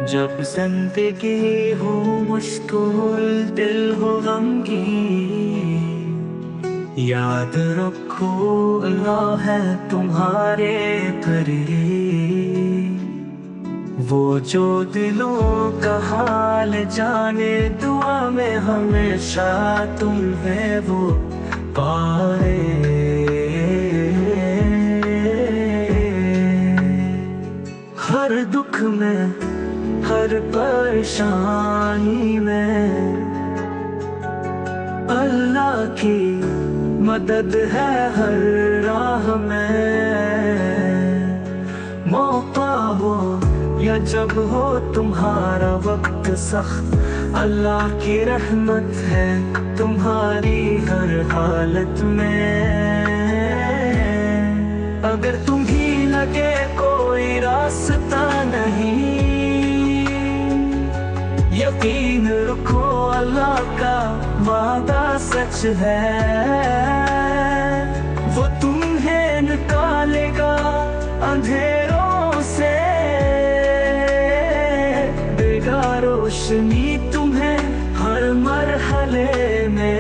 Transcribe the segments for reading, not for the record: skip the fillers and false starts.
जब जिंदगी हो मुश्किल, दिल हो गमगीन, याद रखो अल्लाह है तुम्हारे करीब। वो जो दिलों का हाल जाने, दुआ में हमेशा तुम्हें वो पाए। हर दुख में, हर परेशानी में अल्लाह की मदद है हर राह में। मौका हो या जब हो तुम्हारा वक्त सख्त, अल्लाह की रहमत है तुम्हारी हर हालत में। अगर तुम्हें लगे कोई रास्ता नहीं, यकीन रखो अल्लाह का वादा सच है। वो तुम्हें निकालेगा अंधेरों से, देगा रोशनी तुम्हें हर मरहले में।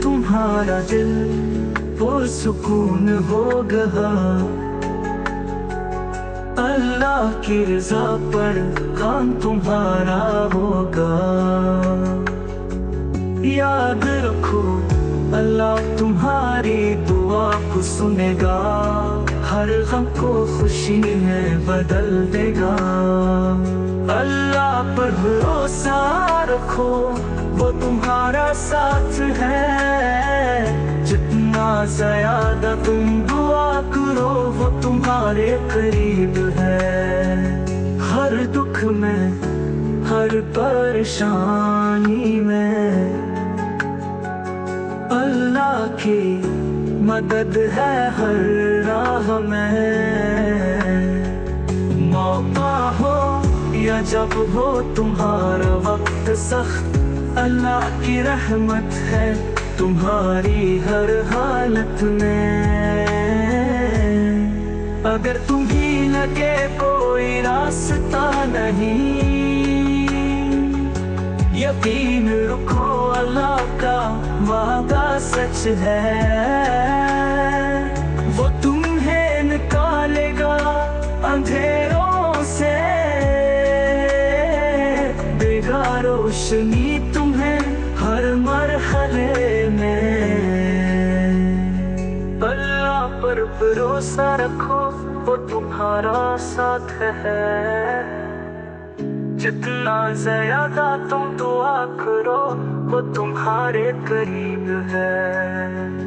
तुम्हारा दिल पुरसुकून होगा, अल्लाह की रज़ा पर काम तुम्हारा होगा। याद रखो अल्लाह तुम्हारी दुआ को सुनेगा, हर गम को खुशी में बदल देगा। अल्लाह पर भरोसा रखो, वो तुम्हारा साथ है। जितना ज्यादा तुम दुआ करो, वो तुम्हारे करीब है। हर दुख में, हर परेशानी में अल्लाह की मदद है हर राह में। मौका हो या जब हो तुम्हारा वक्त सख्त, अल्लाह की रहमत है तुम्हारी हर हालत में। अगर तुम्हें लगे कोई रास्ता नहीं, यकीन रखो अल्लाह का वादा सच है। वो तुम्हें निकालेगा अंधेरों से, देगा रोशनी तुम्हें हर मरहले में। अल्लाह पर भरोसा रखो, वो तुम्हारा साथ है। जितना ज्यादा तुम दुआ करो, वो तुम्हारे करीब है।